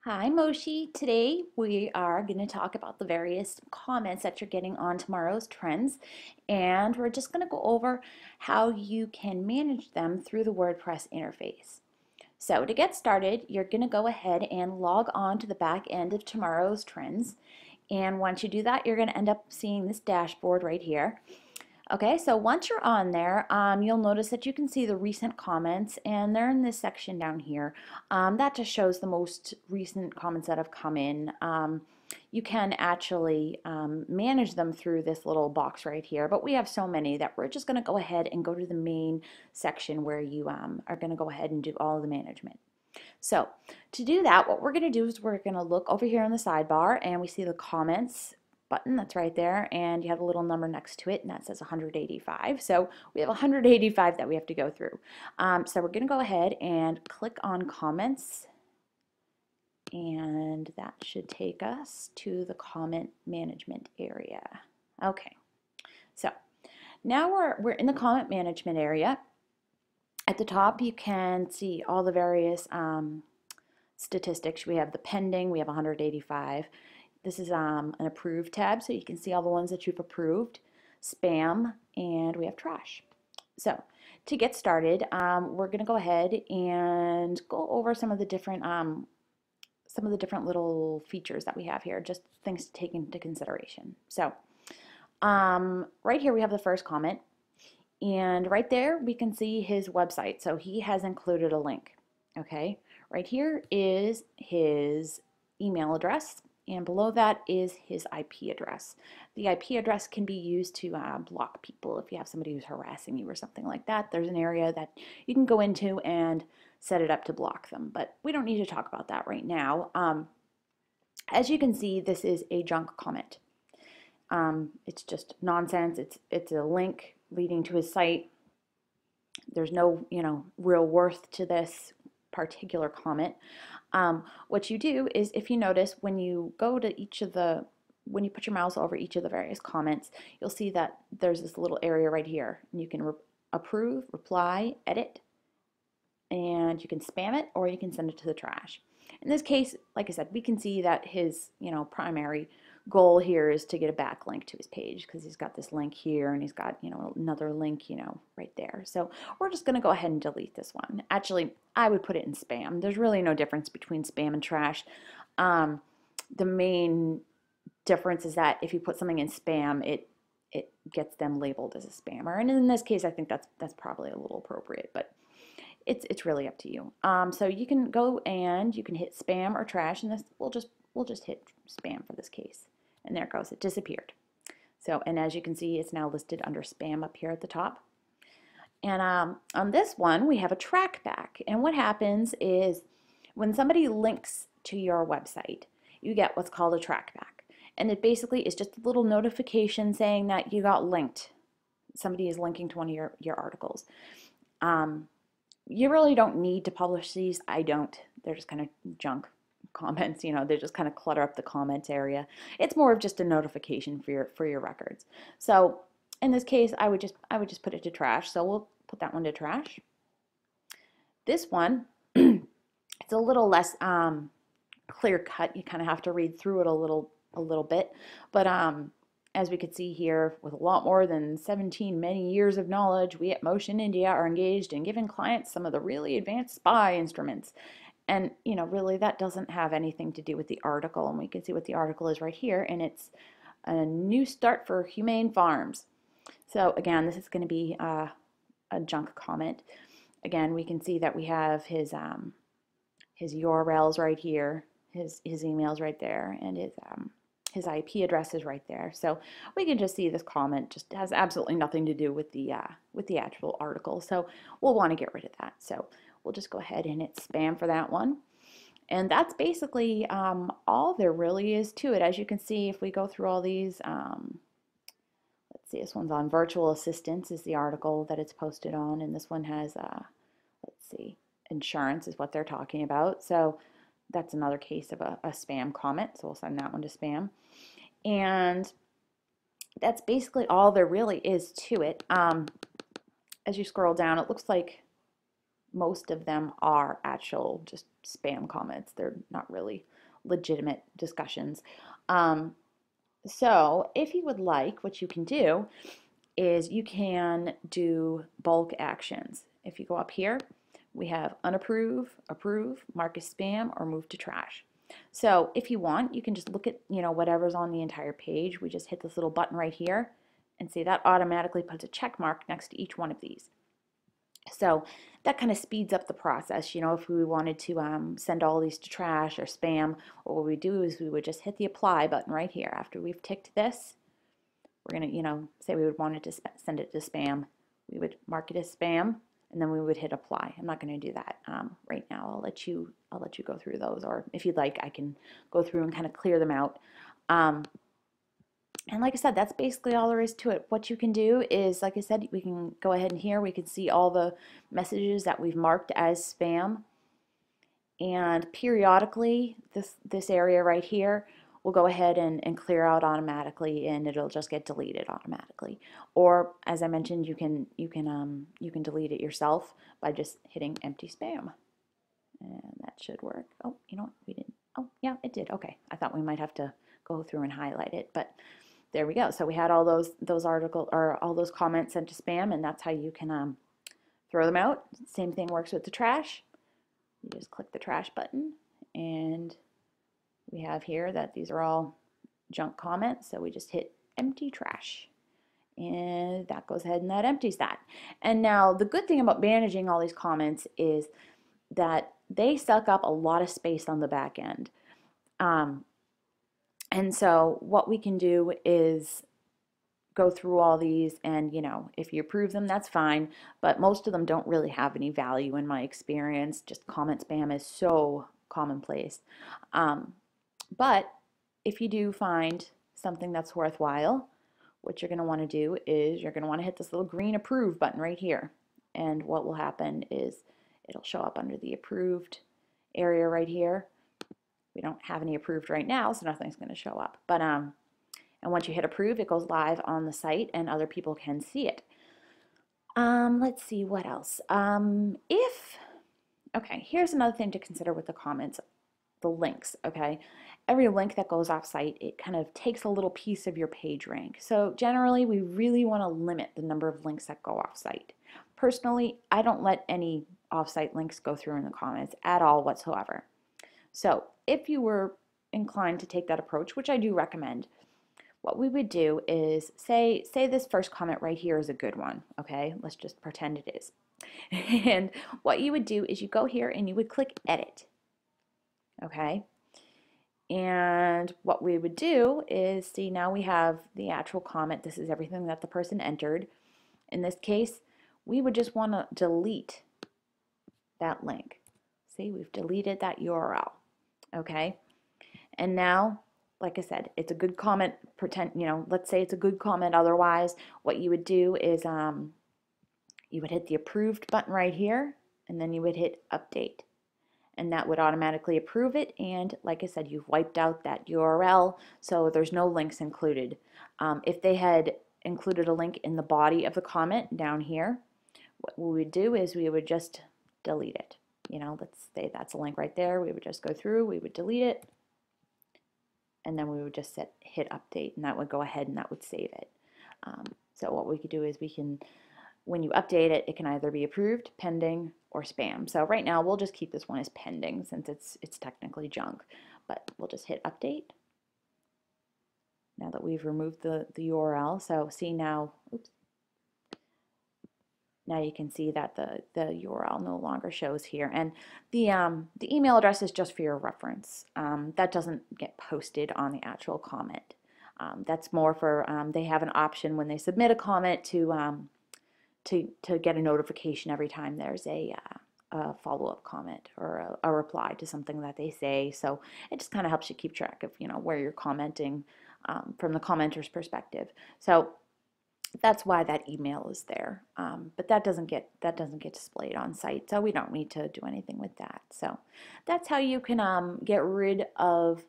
Hi Moshi. Today we are going to talk about the various comments that you're getting on tomorrow's trends, and we're just going to go over how you can manage them through the WordPress interface. So to get started, you're going to go ahead and log on to the back end of tomorrow's trends, and once you do that, you're going to end up seeing this dashboard right here. Okay, so once you're on there, you'll notice that you can see the recent comments, and they're in this section down here. That just shows the most recent comments that have come in. You can actually manage them through this little box right here, but we have so many that we're just going to go ahead and go to the main section where you are going to go ahead and do all of the management. So to do that, what we're going to do is we're going to look over here on the sidebar, and we see the comments button that's right there, and you have a little number next to it, and that says 185. So we have 185 that we have to go through. So we're going to go ahead and click on comments, and that should take us to the comment management area. Okay, so now we're in the comment management area. At the top, you can see all the various statistics. We have the pending, we have 185. This is an approved tab, so you can see all the ones that you've approved, spam, and we have trash. So to get started, we're going to go ahead and go over some of the different little features that we have here, just things to take into consideration. So right here we have the first comment, and right there we can see his website. So he has included a link. Okay, right here is his email address, and below that is his IP address. The IP address can be used to block people if you have somebody who's harassing you or something like that. There's an area that you can go into and set it up to block them, but we don't need to talk about that right now. As you can see, this is a junk comment. It's just nonsense. It's a link leading to his site. There's no, real worth to this particular comment. What you do is, if you notice, when you go to when you put your mouse over each of the various comments, you'll see that there's this little area right here. And you can approve, reply, edit, and you can spam it or you can send it to the trash. In this case, like I said, we can see that his, primary goal here is to get a backlink to his page because he's got this link here and he's got, another link, right there. So we're just going to go ahead and delete this one. Actually, I would put it in spam. There's really no difference between spam and trash. The main difference is that if you put something in spam, it gets them labeled as a spammer. And in this case, I think that's probably a little appropriate, but it's really up to you. So you can go and you can hit spam or trash, and this we'll just hit spam for this case. And there it goes, it disappeared. So, and as you can see, it's now listed under spam up here at the top. And on this one, we have a trackback. And what happens is when somebody links to your website, you get what's called a trackback. And it basically is just a little notification saying that you got linked. Somebody is linking to one of your articles. You really don't need to publish these. I don't. They're just kind of junk comments, they just kind of clutter up the comments area. It's more of just a notification for your records. So in this case, I would just put it to trash. So we'll put that one to trash. This one, it's a little less clear cut. You kind of have to read through it a little bit, but as we could see here, with a lot more than 17 many years of knowledge, we at Motion India are engaged in giving clients some of the really advanced spy instruments. And, really that doesn't have anything to do with the article. And we can see what the article is right here. And it's a new start for humane farms. So again, this is going to be a junk comment. Again, we can see that we have his URLs right here, his emails right there, and his IP address is right there. So we can just see this comment just has absolutely nothing to do with the actual article. So we'll want to get rid of that. So we'll just go ahead and hit spam for that one. And that's basically all there really is to it. As you can see, if we go through all these, let's see, this one's on virtual assistants is the article that it's posted on. And this one has, let's see, insurance is what they're talking about. So that's another case of a spam comment. So we'll send that one to spam. And that's basically all there really is to it. As you scroll down, it looks like most of them are actual just spam comments. They're not really legitimate discussions. Um, so if you would like, what you can do is you can do bulk actions. If you go up here, we have unapprove, approve, mark as spam, or move to trash. So if you want, you can just look at, whatever's on the entire page. We just hit this little button right here and see that automatically puts a check mark next to each one of these. So that kind of speeds up the process. If we wanted to send all these to trash or spam, what we would do is we would just hit the apply button right here. After we've ticked this, we're going to, say we would want it to send it to spam. We would mark it as spam, and then we would hit apply. I'm not going to do that right now. I'll let you go through those, or if you'd like, I can go through and kind of clear them out. And like I said, that's basically all there is to it. What you can do is, like I said, we can go ahead and here we can see all the messages that we've marked as spam. And periodically, this area right here will go ahead and clear out automatically, and it'll just get deleted automatically. Or, as I mentioned, you can delete it yourself by just hitting empty spam, and that should work. Oh, you know what? We didn't. Oh, yeah, it did. Okay, I thought we might have to go through and highlight it, but there we go. So we had all those article or all those comments sent to spam, and that's how you can throw them out. Same thing works with the trash. You just click the trash button, and we have here that these are all junk comments, so we just hit empty trash, and that goes ahead and that empties that. And now the good thing about managing all these comments is that they suck up a lot of space on the back end. And so what we can do is go through all these, and if you approve them, that's fine, but most of them don't really have any value in my experience. Just comment spam is so commonplace. But if you do find something that's worthwhile, what you're going to want to do is you're going to want to hit this little green approve button right here, and what will happen is it'll show up under the approved area right here. We don't have any approved right now, so nothing's going to show up, but and once you hit approve, it goes live on the site and other people can see it. Let's see what else. Okay, here's another thing to consider with the comments, the links, okay? Every link that goes off site, it kind of takes a little piece of your page rank. So generally, we really want to limit the number of links that go off site. Personally, I don't let any off-site links go through in the comments at all whatsoever. So if you were inclined to take that approach, which I do recommend, what we would do is say this first comment right here is a good one, okay? Let's just pretend it is. And what you would do is you go here and you would click edit, okay? And what we would do is, see, now we have the actual comment. This is everything that the person entered. In this case, we would just want to delete that link. See, we've deleted that URL, okay? And now, like I said, it's a good comment. Let's say it's a good comment otherwise. What you would do is you would hit the approved button right here, and then you would hit update. And that would automatically approve it. And like I said, you've wiped out that URL, so there's no links included. If they had included a link in the body of the comment down here, what we would do is we would just delete it. Let's say that's a link right there. We would just go through, we would delete it, and then we would just hit update, and that would go ahead and that would save it. So what we could do is when you update it, it can either be approved, pending, or spam. So right now we'll just keep this one as pending since it's technically junk, but we'll just hit update now that we've removed the URL. So see now, oops. Now you can see that the URL no longer shows here, and the email address is just for your reference. That doesn't get posted on the actual comment. That's more for they have an option when they submit a comment to get a notification every time there's a follow-up comment or a reply to something that they say. So it just kind of helps you keep track of where you're commenting from the commenter's perspective. So that's why that email is there, but that doesn't get displayed on site, so we don't need to do anything with that. So that's how you can get rid of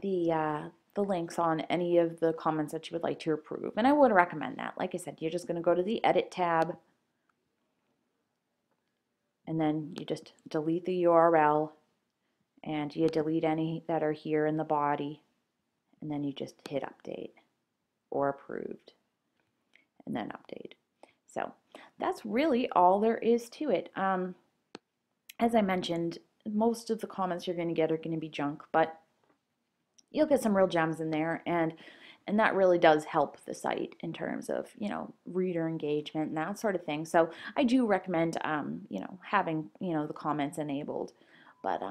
the links on any of the comments that you would like to approve, and I would recommend that. Like I said, you're just going to go to the Edit tab, and then you just delete the URL, and you delete any that are here in the body, and then you just hit update or approved, and then update. So that's really all there is to it. As I mentioned, most of the comments you're going to get are going to be junk, but you'll get some real gems in there, and that really does help the site in terms of, you know, reader engagement and that sort of thing. So I do recommend, you know, having, you know, the comments enabled, but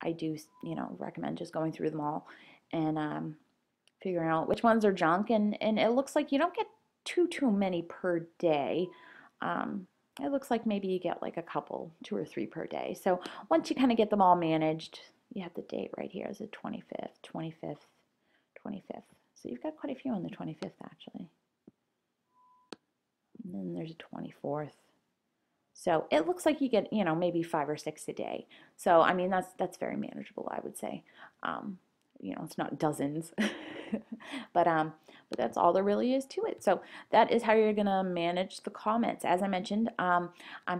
I do, you know, recommend just going through them all and figuring out which ones are junk. And it looks like you don't get too many per day. It looks like maybe you get like a couple, 2 or 3 per day. So once you kind of get them all managed, you have the date right here is the 25th, 25th, 25th. So you've got quite a few on the 25th actually. And then there's a 24th. So it looks like you get, you know, maybe 5 or 6 a day. So I mean that's very manageable, I would say. You know, it's not dozens, but that's all there really is to it. So that is how you're gonna manage the comments. As I mentioned, I'm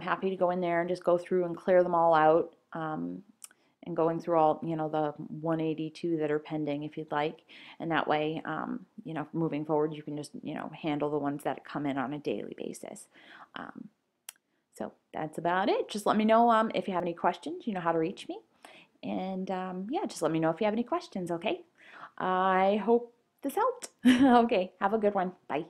happy to go in there and just go through and clear them all out. And going through all, you know, the 182 that are pending if you'd like, and that way, you know, moving forward you can just, you know, handle the ones that come in on a daily basis. So that's about it. Just let me know if you have any questions. You know how to reach me. And yeah, just let me know if you have any questions, okay? I hope this helped. Okay, have a good one. Bye.